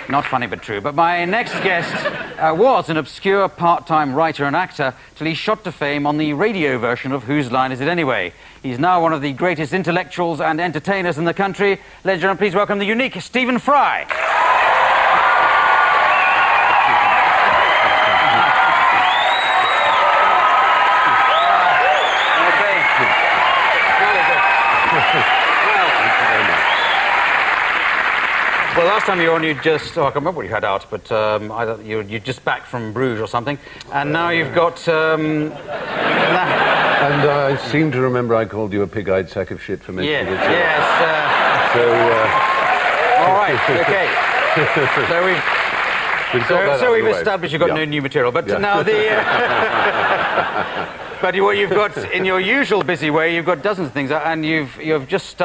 Not funny, but true. But my next guest was an obscure part-time writer and actor till he shot to fame on the radio version of Whose Line Is It Anyway? He's now one of the greatest intellectuals and entertainers in the country. Ladies and gentlemen, please welcome the unique Stephen Fry. Well, last time you were on, you just... Oh, I can't remember what you had out, but you're just back from Bruges or something, and now you've got... And I seem to remember I called you a pig-eyed sack of shit for mentioning it. Yes. All right, OK. So we've established you've got no new material, but now the... But what you've got, in your usual busy way, you've got dozens of things, and you're just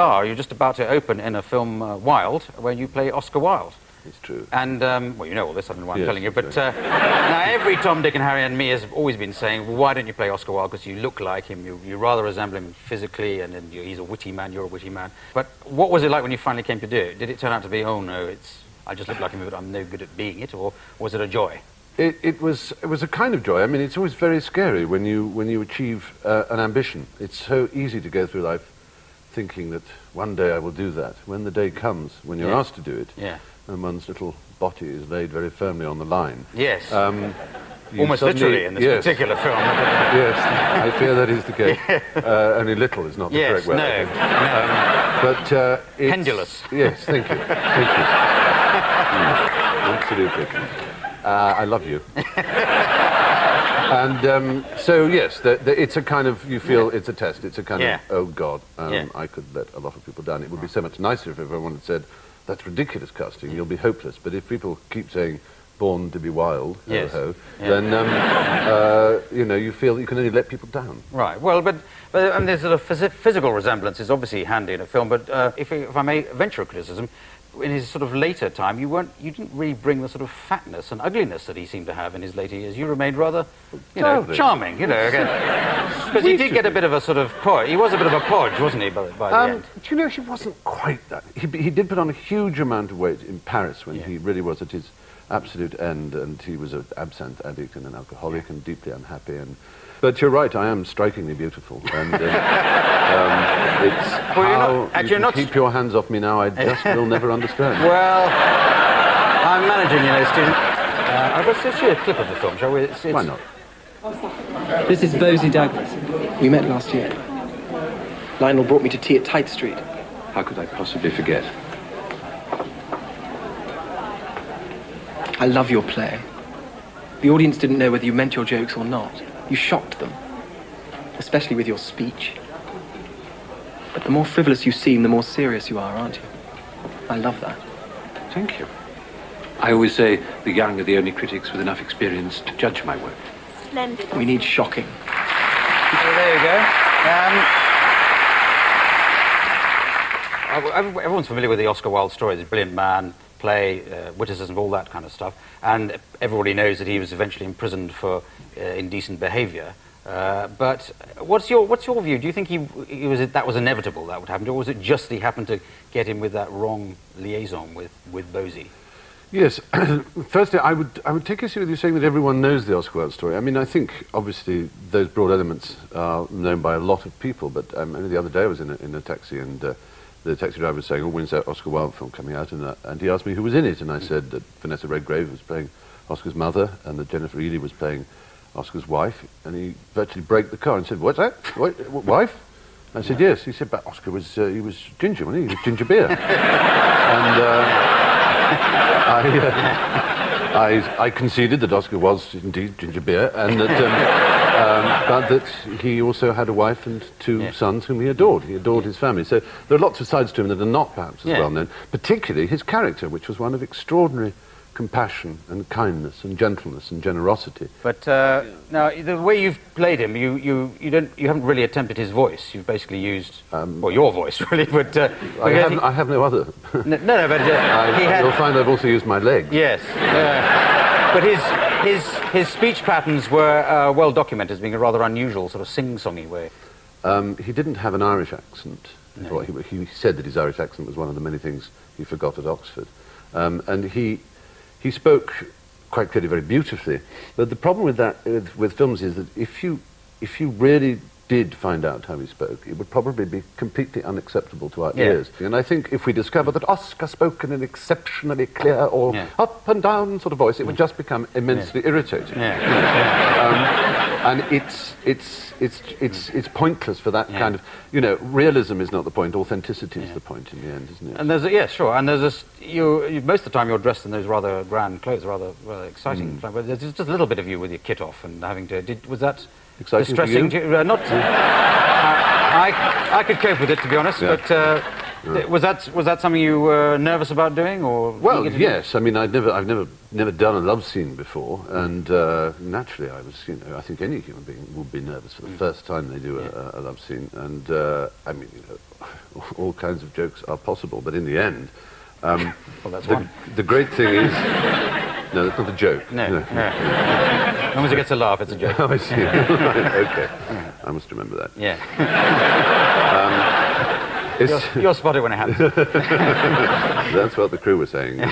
about to open in a film, Wilde, where you play Oscar Wilde. It's true. And, well, you know all this, I don't know why I'm telling you, but now every Tom, Dick and Harry and me has always been saying, well, why don't you play Oscar Wilde? Because you look like him, you rather resemble him physically, and he's a witty man, you're a witty man. But what was it like when you finally came to do it? Did it turn out to be, oh no, I just look like him, but I'm no good at being it, or was it a joy? It was a kind of joy. I mean, it's always very scary when you achieve an ambition. It's so easy to go through life thinking that one day I will do that. When the day comes, when you're asked to do it, and one's little body is laid very firmly on the line. Yes. Almost literally in this particular film. Yes, I fear that is the case. Only little is not the correct word. No. But it's... Pendulous. Yes, thank you. Thank you. Absolutely. I love you. And so, yes, it's a kind of, you feel it's a test. It's a kind of, oh, God, I could let a lot of people down. It would be so much nicer if everyone had said, that's ridiculous casting, you'll be hopeless. But if people keep saying, born to be wild, then, you know, you feel you can only let people down. Right, well, but there's sort of physical resemblance is obviously handy in a film, but if I may venture a criticism, in his sort of later time, you didn't really bring the sort of fatness and ugliness that he seemed to have in his later years. You remained rather, you know, charming, you know. Because he did get a bit of a sort of podge. He was a bit of a podge, wasn't he, by the end? Do you know, he wasn't quite that. He did put on a huge amount of weight in Paris when he really was at his absolute end, and he was an absinthe addict and an alcoholic and deeply unhappy. But you're right, I am strikingly beautiful, and it's how you keep your hands off me now, I just will never understand. Well, I'm managing, you know, Stephen. Let's see a clip of the film, shall we? Why not? This is Bosie Douglas. We met last year. Lionel brought me to tea at Tite Street. How could I possibly forget? I love your play. The audience didn't know whether you meant your jokes or not. You shocked them, especially with your speech. But the more frivolous you seem, the more serious you are, aren't you? I love that. Thank you. I always say the young are the only critics with enough experience to judge my work. Splendid. We need shocking. Well, there you go. Everyone's familiar with the Oscar Wilde story, the brilliant man, play, witticism, all that kind of stuff, and everybody knows that he was eventually imprisoned for indecent behaviour. But what's your view? Do you think that was inevitable that would happen, or was it just that he happened to get in with that wrong liaison with Bosie? Yes. Firstly, I would take issue with you saying that everyone knows the Oscar Wilde story. I mean, I think obviously those broad elements are known by a lot of people. But only the other day I was in a taxi, and the taxi driver was saying, "Oh, when's that Oscar Wilde film coming out?" And he asked me who was in it, and I said that Vanessa Redgrave was playing Oscar's mother, and that Jennifer Eady was playing Oscar's wife. And he virtually broke the car and said, "What's that? What wife?" I said, "Yes." He said, "But Oscar was he was ginger, wasn't he? He was ginger beer." And I conceded that Oscar was indeed ginger beer, and that but that he also had a wife and two sons whom he adored. He adored his family. So there are lots of sides to him that are not perhaps as well known, particularly his character, which was one of extraordinary compassion and kindness and gentleness and generosity. But now, the way you've played him, you haven't really attempted his voice. You've basically used well, your voice, really. But I have no other. no, but you'll find I've also used my legs. Yes, but his speech patterns were well documented as being a rather unusual, sort of sing-songy way. He didn't have an Irish accent. No. He said that his Irish accent was one of the many things he forgot at Oxford, and he he spoke quite clearly, very beautifully. But the problem with that, with films, is that if you really did find out how he spoke, it would probably be completely unacceptable to our ears. And I think if we discover that Oscar spoke in an exceptionally clear or up and down sort of voice, it would just become immensely irritating. And it's pointless for that kind of, you know, realism is not the point, authenticity is the point in the end, isn't it? And there's sure, and there's this, most of the time you're dressed in those rather grand clothes, rather exciting, but there's just a little bit of you with your kit off and having to, was that exciting distressing to you? Not I could cope with it, to be honest, but was that something you were nervous about doing, or? Well, yes. I mean, I've never done a love scene before, and naturally, I was, you know, I think any human being would be nervous for the first time they do a love scene, and I mean, you know, all kinds of jokes are possible, but in the end, well, that's one. The great thing is, no, that's not a joke. No. As long as it gets a laugh, it's a joke. Oh, I see. Okay, I must remember that. Yeah. You'll spot it when it happens. That's what the crew were saying. It's...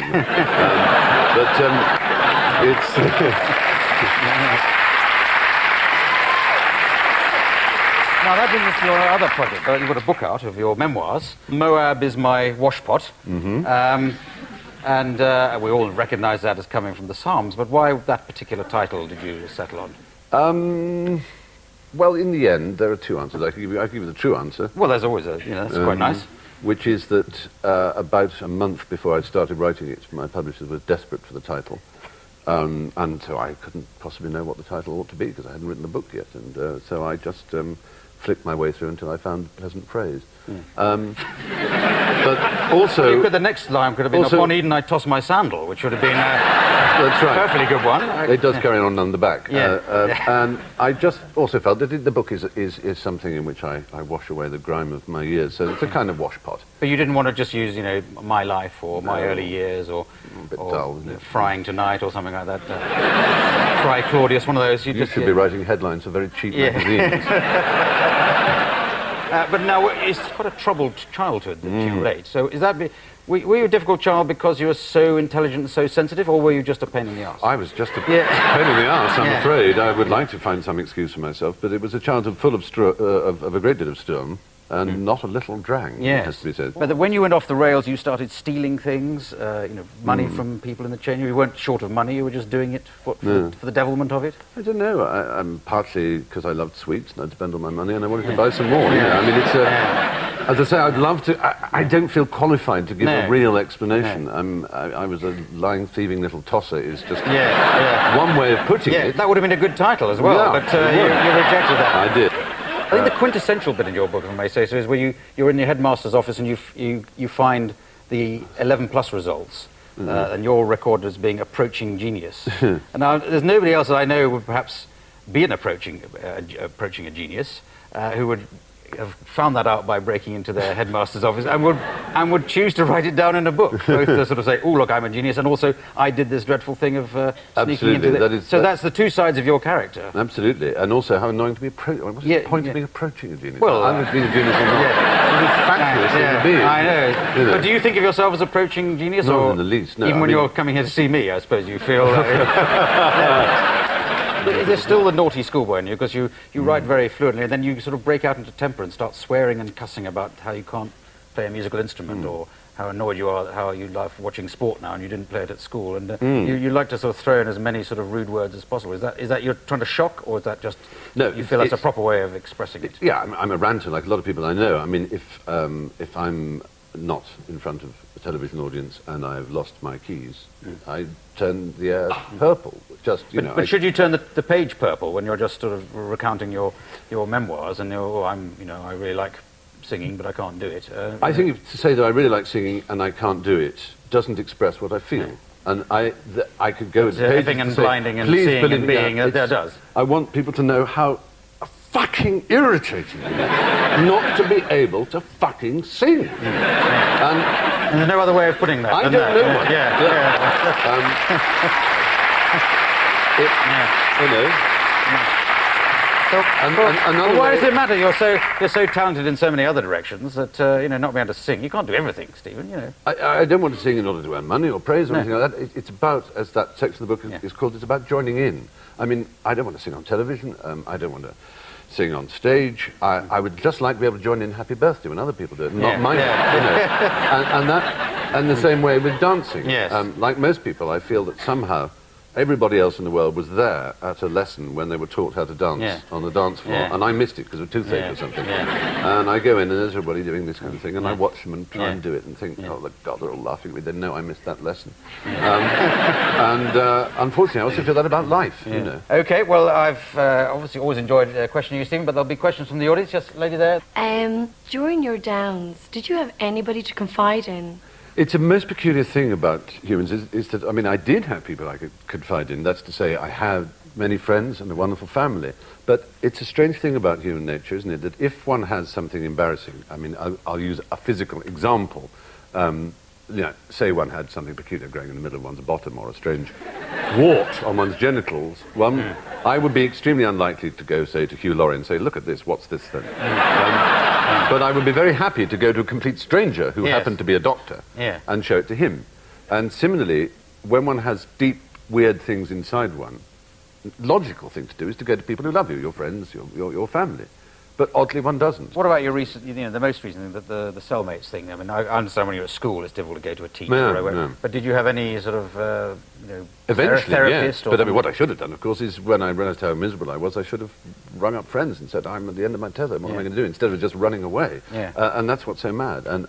Now, that brings us to your other project. You've got a book out of your memoirs. Moab is my washpot. And we all recognise that as coming from the Psalms, but why that particular title did you settle on? Well, in the end, there are two answers. I can give you the true answer. Well, there's always a, you know, that's quite nice. Which is that about a month before I started writing it, my publisher was desperate for the title. And so I couldn't possibly know what the title ought to be because I hadn't written the book yet. And so I just flicked my way through until I found a pleasant phrase. But also... the next line could have been, upon Eden I toss my sandal, which would have been that's right. a perfectly good one. It does carry on the back. And I just also felt that the book is something in which I wash away the grime of my years, so it's a kind of washpot. But you didn't want to just use, you know, my life or my early years or, a bit dull, isn't it? Frying Tonight or something like that. Fry Claudius, one of those. You should be writing headlines for very cheap magazines. But now, it's quite a troubled childhood that you relate. So is that... Were you a difficult child because you were so intelligent and so sensitive, or were you just a pain in the arse? I was just a pain in the arse, I'm afraid. I would like to find some excuse for myself, but it was a childhood full of a great deal of storm, and not a little drang, it has to be said. But when you went off the rails, you started stealing things, you know, money from people in the chain. You weren't short of money, you were just doing it for the devilment of it? I don't know. I'm partly because I loved sweets, and I'd spend all my money, and I wanted to buy some more. I mean, it's as I say, I'd love to... I don't feel qualified to give a real explanation. I was a lying, thieving little tosser, is just one way of putting it. That would have been a good title as well, but you rejected that. I did. I think the quintessential bit in your book, if I may say so, is where you're in your headmaster's office and you find the 11+ results, and you're recorded as being approaching genius. And now, there's nobody else that I know would perhaps be an approaching a genius, who would have found that out by breaking into their headmaster's office and would choose to write it down in a book, both to sort of say, oh, look, I'm a genius, and also I did this dreadful thing of sneaking into the... So that's the two sides of your character. Absolutely, and also how annoying to be what's the point of being approaching a genius? Well, I was being a genius on the fabulous thing to be. I know. You know. But do you think of yourself as approaching genius? Not or in the least, no. Even when you're coming here to see me, I suppose you feel... But there's still the naughty schoolboy in you, because you write very fluently, and then you sort of break out into temper and start swearing and cussing about how you can't play a musical instrument, or how annoyed you are, how you love watching sport now and you didn't play it at school, and you like to sort of throw in as many sort of rude words as possible. Is that you're trying to shock, or is that just you feel that's a proper way of expressing it? Yeah, I'm a ranter like a lot of people I know. I mean, if I'm not in front of a television audience and I've lost my keys, I turn the air purple. Just but should you turn the page purple when you're just sort of recounting your memoirs and I really like singing but I can't do it? I think to say that I really like singing and I can't do it doesn't express what I feel. Yeah. And I could go with pages and blinding and seeing and being. That does. I want people to know how fucking irritating it is not to be able to fucking sing. And there's no other way of putting that. I don't know. Well, why does it matter? You're so talented in so many other directions that not being able to sing, you can't do everything, Stephen. You know. I don't want to sing in order to earn money or praise or anything like that. It's about, as that section of the book is called, it's about joining in. I mean, I don't want to sing on television. I don't want to sing on stage. I would just like to be able to join in Happy Birthday when other people do it, not mine. And the same way with dancing. Yes. Like most people, I feel that somehow everybody else in the world was there at a lesson when they were taught how to dance on the dance floor, and I missed it because of toothache or something. And I go in and there's everybody doing this kind of thing, and I watch them and try and do it and think, oh, God, they're all laughing at me. They know I missed that lesson. Unfortunately, I also feel that about life, you know. OK, well, I've obviously always enjoyed questioning you, Stephen, but there'll be questions from the audience. Yes, lady there. During your downs, did you have anybody to confide in? It's a most peculiar thing about humans is that, I mean, I did have people I could confide in. That's to say, I have many friends and a wonderful family. But it's a strange thing about human nature, isn't it, that if one has something embarrassing, I mean, I'll use a physical example. Say one had something peculiar growing in the middle of one's bottom or a strange wart on one's genitals, I would be extremely unlikely to go, say, to Hugh Laurie and say, look at this, what's this then? But I would be very happy to go to a complete stranger who happened to be a doctor and show it to him. And similarly, when one has deep, weird things inside one, logical thing to do is to go to people who love you, your friends, your family. But oddly, one doesn't. What about your recent, the most recent thing, the cellmates thing? I mean, I understand when you're at school it's difficult to go to a teacher. But did you have any sort of, eventually, therapist? Yes. But I mean, what I should have done, of course, is when I realised how miserable I was, I should have rung up friends and said, I'm at the end of my tether, what am I going to do? Instead of just running away. And that's what's so mad. And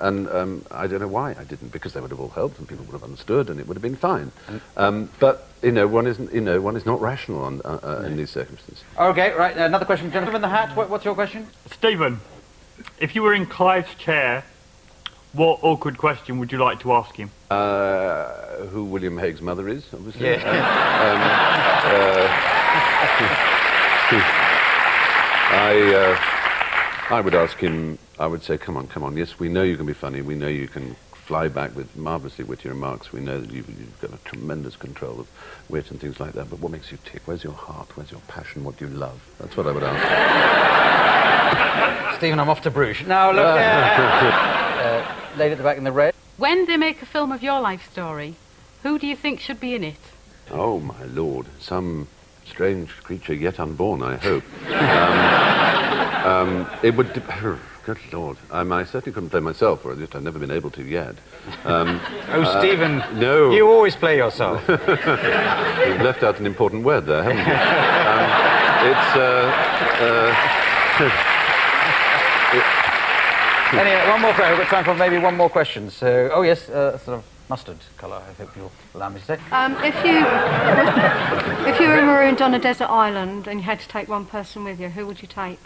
I don't know why I didn't, because they would have all helped and people would have understood and it would have been fine. But one is not rational in these circumstances. OK, right, another question. Gentleman in the hat, what's your question? Stephen, if you were in Clive's chair, what awkward question would you like to ask him? Who William Hague's mother is, obviously. I would ask him, I would say, come on, yes, we know you can be funny, we know you can fly back with marvellously witty remarks, we know that you've got a tremendous control of wit and things like that, but what makes you tick? Where's your heart? Where's your passion? What do you love? That's what I would ask. Stephen, I'm off to Bruges. Now, look, lady at the back in the red. When they make a film of your life story, who do you think should be in it? Oh, my Lord. Some strange creature yet unborn, I hope. It would... Good Lord. I certainly couldn't play myself, or at least I've never been able to yet. Stephen, no. You always play yourself. You've left out an important word there, haven't you? Anyway, one more question. We've got time for maybe one more question. So, oh yes, sort of mustard colour, I hope you'll allow me to say. If you were marooned on a desert island and you had to take one person with you, who would you take?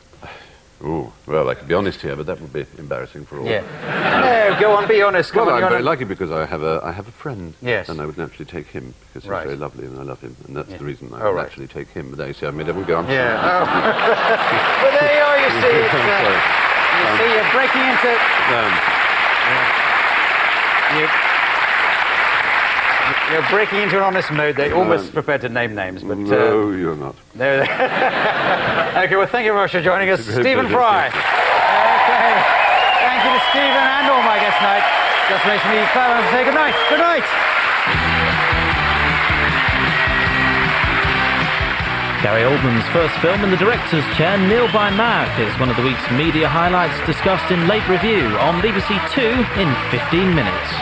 Oh, well, I could be honest here, but that would be embarrassing for all. No, go on, be honest. Well, I'm very lucky because I have a friend. Yes. And I would naturally take him because he's very lovely and I love him, and that's the reason I would naturally take him. But there you see, I mean, I will go on. Yeah. But there you are, you see. You see, you're breaking into... You're breaking into an honest mode. They're almost prepared to name names, but... No, you're not. OK, well, thank you very much for joining us. Stephen Fry. OK. Thank you to Stephen and all my guests tonight. Just makes me Clive Anderson say good night. Good night. Gary Oldman's first film in the director's chair, Kneel by Mouth, is one of the week's media highlights discussed in Late Review on BBC Two in 15 minutes.